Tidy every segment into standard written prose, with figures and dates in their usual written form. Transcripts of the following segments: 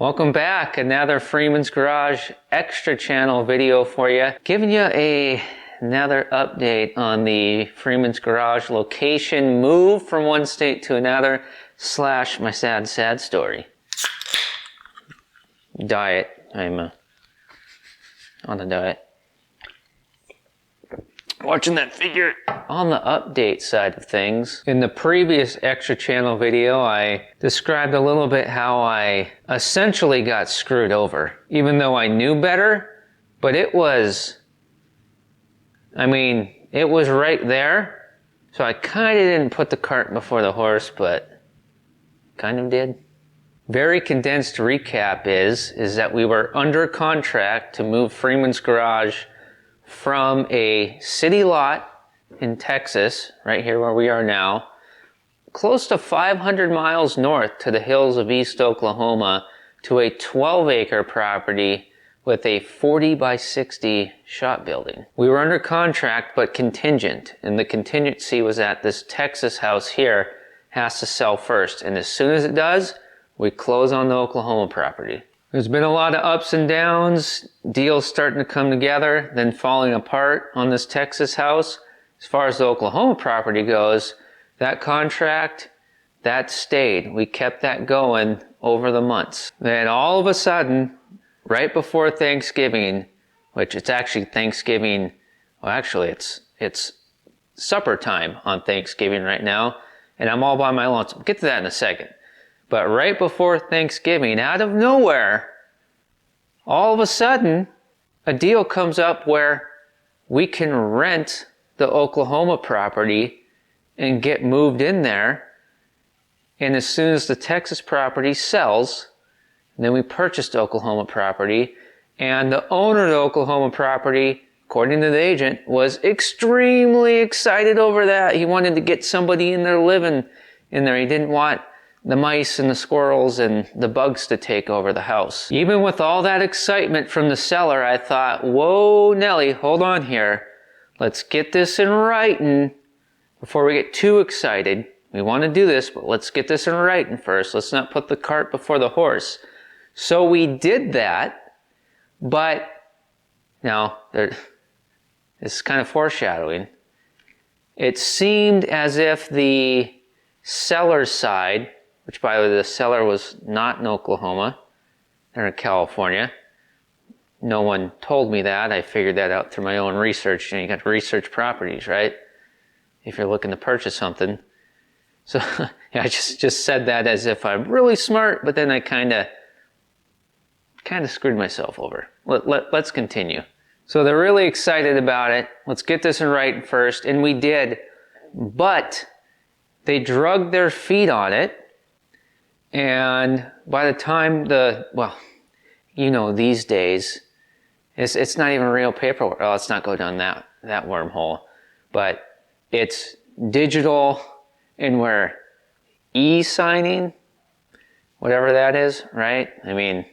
Welcome back. Another Freeman's Garage extra channel video for you. Giving you another update on the Freeman's Garage location move from one state to another / my sad story. Diet. I'm on a diet. Watching that figure. On the update side of things, in the previous extra channel video, I described a little bit how I essentially got screwed over. Even though I knew better, but it was right there. So I kind of didn't put the cart before the horse, but kind of did. Very condensed recap is that we were under contract to move Freeman's Garage from a city lot in Texas, right here where we are now, close to 500 miles north to the hills of East Oklahoma, to a 12-acre property with a 40 by 60 shop building. We were under contract but contingent, and the contingency was that this Texas house here has to sell first, and as soon as it does, we close on the Oklahoma property. There's been a lot of ups and downs, deals starting to come together, then falling apart on this Texas house. As far as the Oklahoma property goes, that contract, that stayed. We kept that going over the months. Then all of a sudden, right before Thanksgiving, which it's actually Thanksgiving, well actually it's supper time on Thanksgiving right now, and I'm all by my lonesome. We'll get to that in a second. But right before Thanksgiving, out of nowhere, all of a sudden, a deal comes up where we can rent the Oklahoma property and get moved in there. And as soon as the Texas property sells, then we purchased the Oklahoma property. And the owner of the Oklahoma property, according to the agent, was extremely excited over that. He wanted to get somebody in there living in there. He didn't want the mice and the squirrels and the bugs to take over the house. Even with all that excitement from the seller, I thought, whoa, Nelly, hold on here. Let's get this in writing before we get too excited. We want to do this, but let's get this in writing first. Let's not put the cart before the horse. So we did that, but now this is kind of foreshadowing. It seemed as if the seller's side, which by the way, the seller was not in Oklahoma, they're in California. No one told me that. I figured that out through my own research. You got to research properties, right? If you're looking to purchase something. So yeah, I just said that as if I'm really smart, but then I kind of screwed myself over. Let's continue. So they're really excited about it. Let's get this in writing first, and we did. But they drugged their feet on it. And by the time these days, it's not even real paperwork. Oh, let's not go down that wormhole. But it's digital, and we're e-signing, whatever that is, right? I mean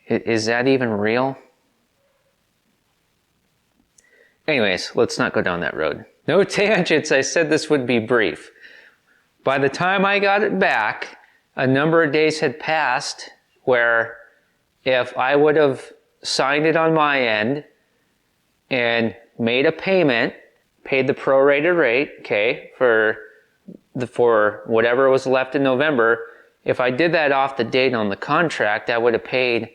is that even real? Anyways, let's not go down that road. No tangents. I said this would be brief. By the time I got it back, a number of days had passed where if I would have signed it on my end and made a payment, paid the prorated rate, okay, for whatever was left in November, if I did that off the date on the contract, I would have paid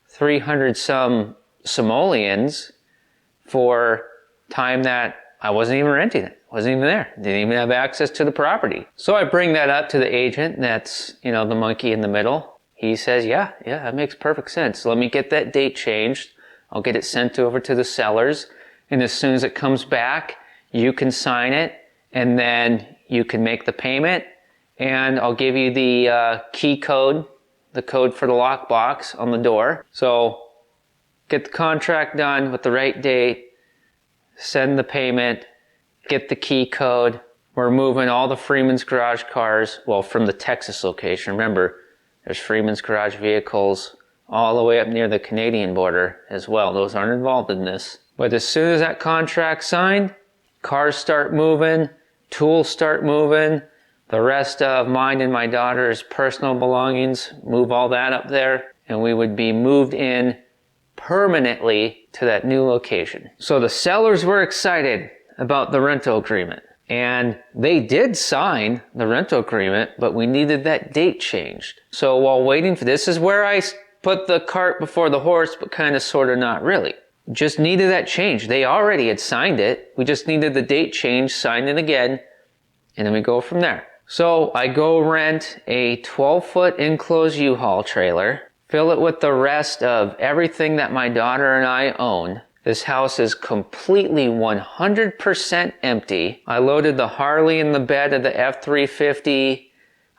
300 some simoleons for time that I wasn't even renting it. Wasn't even there. Didn't even have access to the property. So I bring that up to the agent that's, the monkey in the middle. He says, yeah, that makes perfect sense. Let me get that date changed. I'll get it sent over to the sellers. And as soon as it comes back, you can sign it, and then you can make the payment, and I'll give you the key code, the code for the lockbox on the door. So get the contract done with the right date, send the payment, get the key code. We're moving all the Freeman's Garage cars, well, from the Texas location. Remember, there's Freeman's Garage vehicles all the way up near the Canadian border as well. Those aren't involved in this. But as soon as that contract's signed, cars start moving, tools start moving, the rest of mine and my daughter's personal belongings, move all that up there, and we would be moved in permanently to that new location. So the sellers were excited about the rental agreement, and they did sign the rental agreement, but we needed that date changed. So while waiting for this is where I put the cart before the horse, but kind of sort of not really. Just needed that change. They already had signed it. We just needed the date change, sign it again, and then we go from there. So I go rent a 12-foot enclosed U-Haul trailer, fill it with the rest of everything that my daughter and I own. This house is completely 100% empty. I loaded the Harley in the bed of the F-350.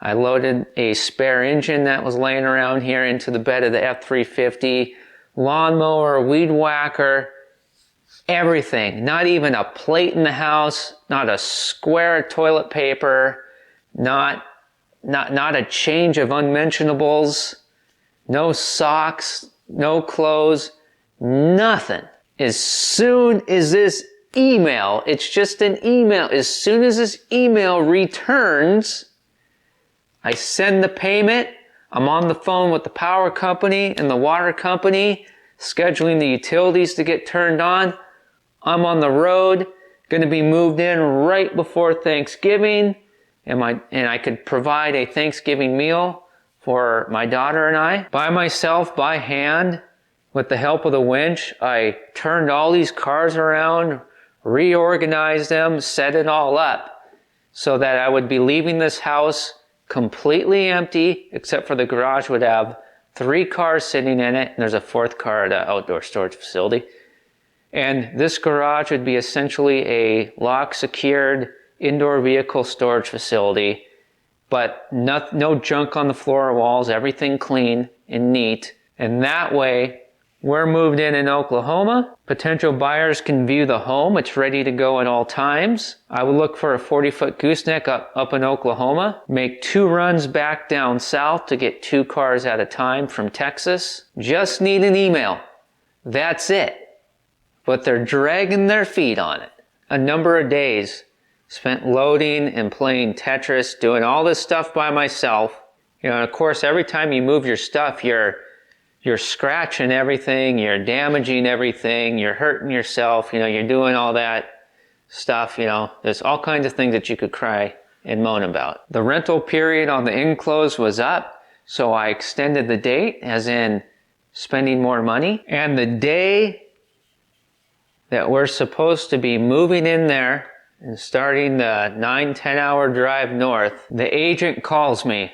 I loaded a spare engine that was laying around here into the bed of the F-350. Lawnmower, weed whacker, everything. Not even a plate in the house, not a square of toilet paper, not a change of unmentionables, no socks, no clothes, nothing. As soon as this email, it's just an email, as soon as this email returns, I send the payment. I'm on the phone with the power company and the water company, scheduling the utilities to get turned on. I'm on the road, going to be moved in right before Thanksgiving, and I could provide a Thanksgiving meal for my daughter and I. By myself, by hand, with the help of the winch, I turned all these cars around, reorganized them, set it all up so that I would be leaving this house completely empty, except for the garage would have 3 cars sitting in it, and there's a 4th car at an outdoor storage facility. And this garage would be essentially a lock-secured indoor vehicle storage facility, but no junk on the floor or walls, everything clean and neat. And that way, we're moved in Oklahoma. Potential buyers can view the home. It's ready to go at all times. I would look for a 40-foot gooseneck up in Oklahoma. Make 2 runs back down south to get 2 cars at a time from Texas. Just need an email. That's it. But they're dragging their feet on it. A number of days spent loading and playing Tetris, doing all this stuff by myself. And of course, every time you move your stuff, you're scratching everything, you're damaging everything, you're hurting yourself, you're doing all that stuff, There's all kinds of things that you could cry and moan about. The rental period on the enclosed was up, so I extended the date, as in spending more money. And the day that we're supposed to be moving in there and starting the 9-10 hour drive north, the agent calls me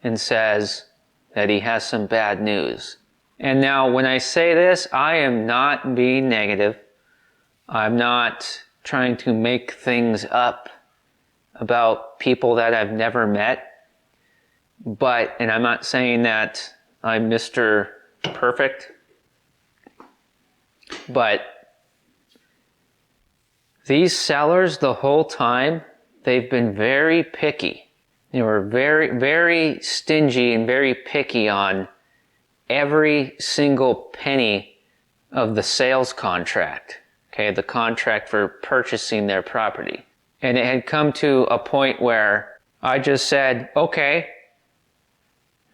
and says that he has some bad news. And now when I say this, I am not being negative. I'm not trying to make things up about people that I've never met. And I'm not saying that I'm Mr. Perfect, but these sellers the whole time, they've been very picky. They were very, very stingy and very picky on every single penny of the sales contract. Okay, the contract for purchasing their property. And it had come to a point where I just said, okay,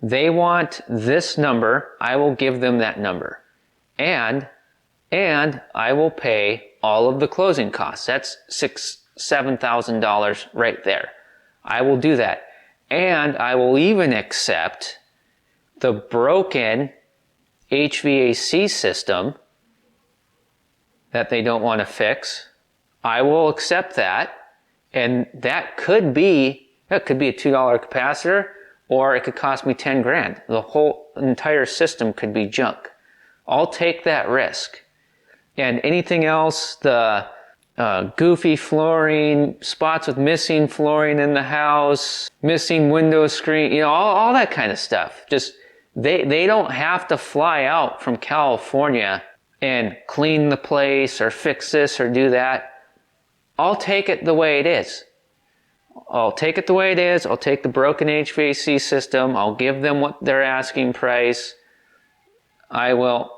they want this number, I will give them that number. And I will pay all of the closing costs. That's $7,000 right there. I will do that. And I will even accept the broken HVAC system that they don't want to fix. I will accept that. And that could be a $2 capacitor, or it could cost me 10 grand. The whole entire system could be junk. I'll take that risk. And anything else, the goofy flooring, spots with missing flooring in the house, missing window screen, all that kind of stuff. Just, they don't have to fly out from California and clean the place or fix this or do that. I'll take it the way it is. I'll take it the way it is. I'll take the broken HVAC system. I'll give them what their asking price. I will...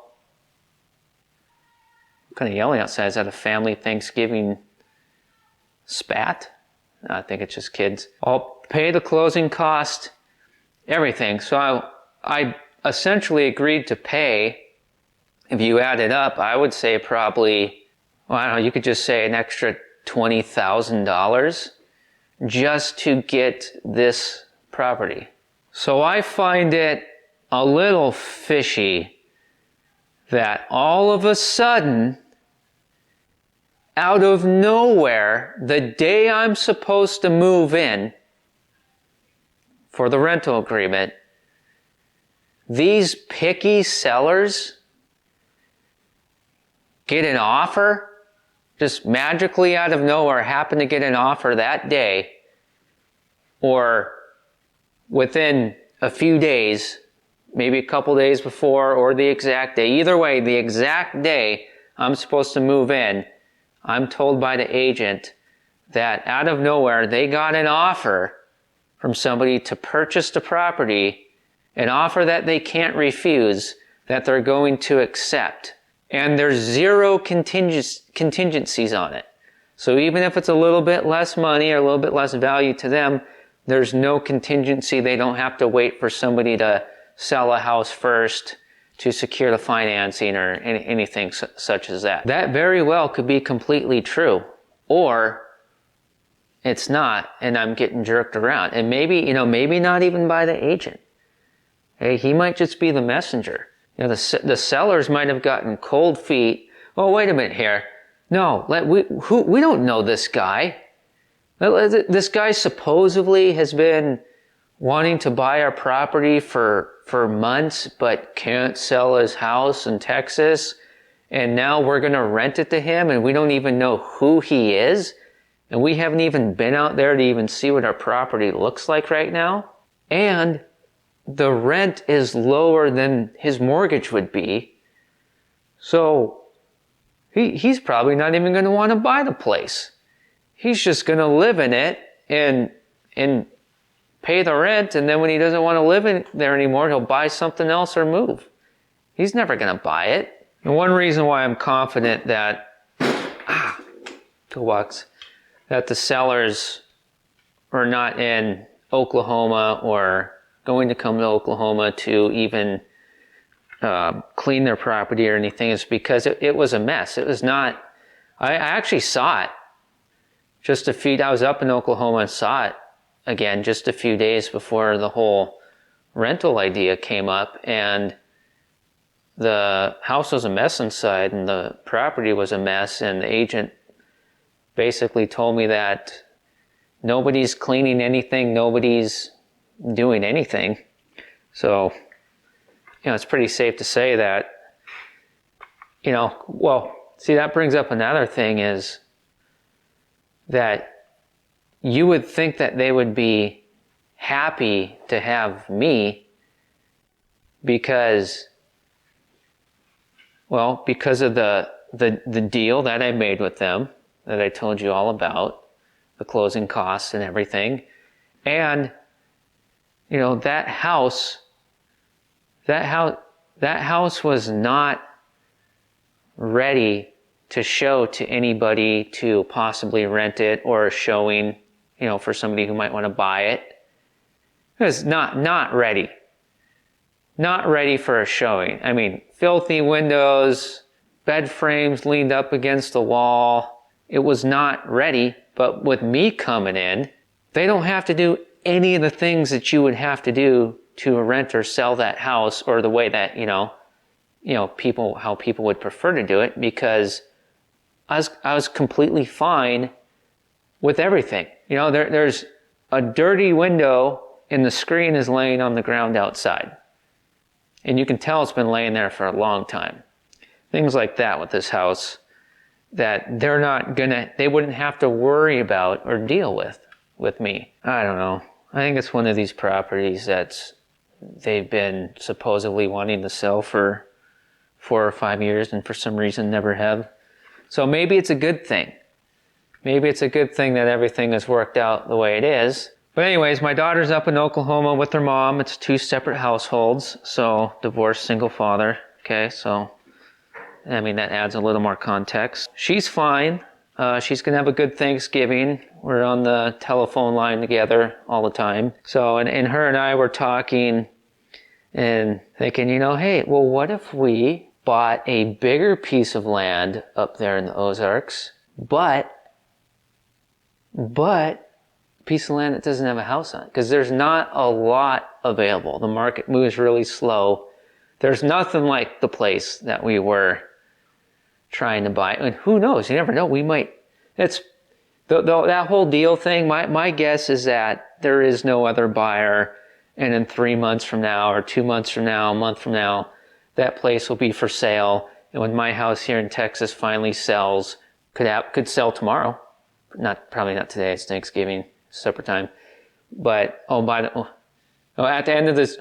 I'm kind of yelling outside. Is that a family Thanksgiving spat? I think it's just kids. I'll pay the closing cost, everything. So I essentially agreed to pay, if you add it up, I would say probably, well, I don't know, you could just say an extra $20,000 just to get this property. So I find it a little fishy that all of a sudden, out of nowhere, the day I'm supposed to move in for the rental agreement, these picky sellers get an offer, just magically out of nowhere happen to get an offer that day, or within a few days, maybe a couple days before, or the exact day. Either way, the exact day I'm supposed to move in, I'm told by the agent that out of nowhere they got an offer from somebody to purchase the property, an offer that they can't refuse, that they're going to accept. And there's zero contingencies on it. So even if it's a little bit less money or a little bit less value to them, there's no contingency. They don't have to wait for somebody to sell a house first to secure the financing or anything such as that. That very well could be completely true. Or it's not, and I'm getting jerked around. And maybe, maybe not even by the agent. Hey, he might just be the messenger. The sellers might have gotten cold feet. Oh, wait a minute here. No, we don't know this guy. This guy supposedly has been wanting to buy our property for months, but can't sell his house in Texas. And now we're going to rent it to him, and we don't even know who he is. And we haven't even been out there to even see what our property looks like right now. And the rent is lower than his mortgage would be. So he's probably not even going to want to buy the place. He's just going to live in it and pay the rent, and then when he doesn't want to live in there anymore, he'll buy something else or move. He's never going to buy it. And one reason why I'm confident that that the sellers are not in Oklahoma or going to come to Oklahoma to even clean their property or anything is because it was a mess. It was not, I actually saw it I was up in Oklahoma and saw it again just a few days before the whole rental idea came up, and the house was a mess inside and the property was a mess, and the agent basically told me that nobody's cleaning anything, nobody's doing anything. So, it's pretty safe to say that, that brings up another thing is that you would think that they would be happy to have me because of the deal that I made with them, that I told you all about, the closing costs and everything. And, that house was not ready to show to anybody to possibly rent it or a showing, for somebody who might want to buy it. It was not ready. Not ready for a showing. I mean, filthy windows, bed frames leaned up against the wall. It was not ready, but with me coming in, they don't have to do any of the things that you would have to do to rent or sell that house, or the way that, how people would prefer to do it, because I was completely fine with everything. There's a dirty window and the screen is laying on the ground outside. And you can tell it's been laying there for a long time. Things like that with this house that they wouldn't have to worry about or deal with me. I don't know. I think it's one of these properties they've been supposedly wanting to sell for 4 or 5 years and for some reason never have. So maybe it's a good thing. Maybe it's a good thing that everything has worked out the way it is. But anyways, my daughter's up in Oklahoma with her mom. It's 2 separate households. So divorced, single father. Okay, so that adds a little more context. She's fine. She's going to have a good Thanksgiving We're on the telephone line together all the time. So, and her and I were talking and thinking, you know, hey, well, what if we bought a bigger piece of land up there in the Ozarks, but a piece of land that doesn't have a house on it? Because there's not a lot available. The market moves really slow. There's nothing like the place that we were trying to buy. And who knows? You never know. We might, that whole deal thing, my guess is that there is no other buyer, and in 3 months from now, or 2 months from now, a month from now, that place will be for sale. And when my house here in Texas finally sells, could sell tomorrow. Probably not today, it's Thanksgiving, supper time. But, at the end of this,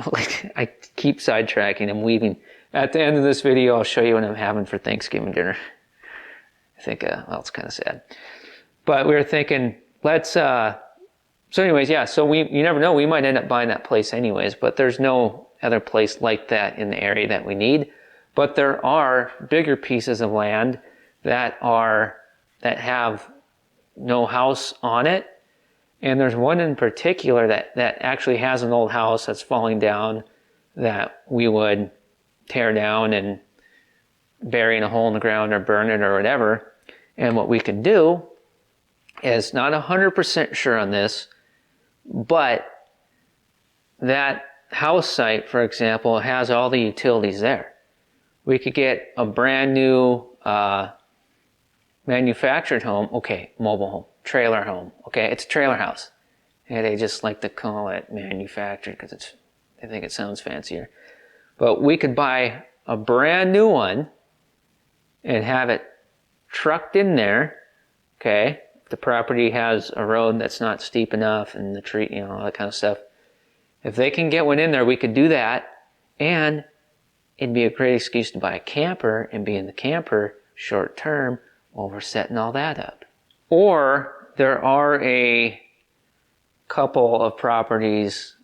I keep sidetracking, I'm weaving. At the end of this video, I'll show you what I'm having for Thanksgiving dinner. I think, it's kind of sad. But we were thinking, so anyways, yeah, so you never know, we might end up buying that place anyways, but there's no other place like that in the area that we need. But there are bigger pieces of land that have no house on it. And there's one in particular that actually has an old house that's falling down that we would tear down and bury in a hole in the ground or burn it or whatever. And what we can do is, not 100% sure on this, but that house site, for example, has all the utilities there. We could get a brand new manufactured home, okay, mobile home, trailer home, okay, it's a trailer house. And they just like to call it manufactured because they think it sounds fancier. But we could buy a brand new one and have it trucked in there, okay? The property has a road that's not steep enough and the tree, all that kind of stuff. If they can get one in there, we could do that, and it'd be a great excuse to buy a camper and be in the camper short term while we're setting all that up. Or there are a couple of properties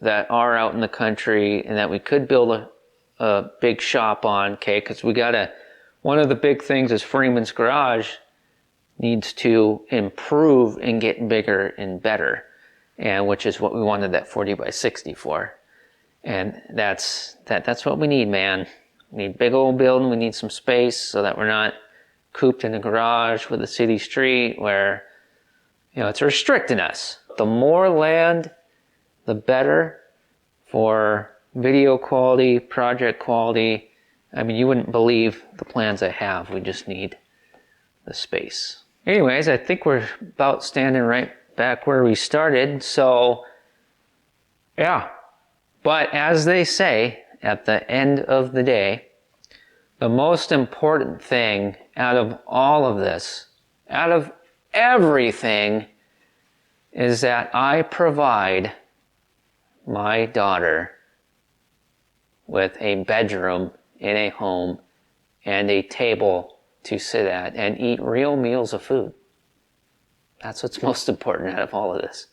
that are out in the country and that we could build a big shop on, okay? Because one of the big things is Freeman's garage needs to improve and get bigger and better, and which is what we wanted that 40 by 60 for. And that's what we need, man. We need big old building. We need some space so that we're not cooped in a garage with a city street where, it's restricting us. The more land, the better for video quality, project quality. I mean, you wouldn't believe the plans I have. We just need the space. Anyways, I think we're about standing right back where we started. So, yeah. But as they say, at the end of the day, the most important thing out of all of this, out of everything, is that I provide my daughter with a bedroom in a home and a table to sit at and eat real meals of food. That's what's most important out of all of this.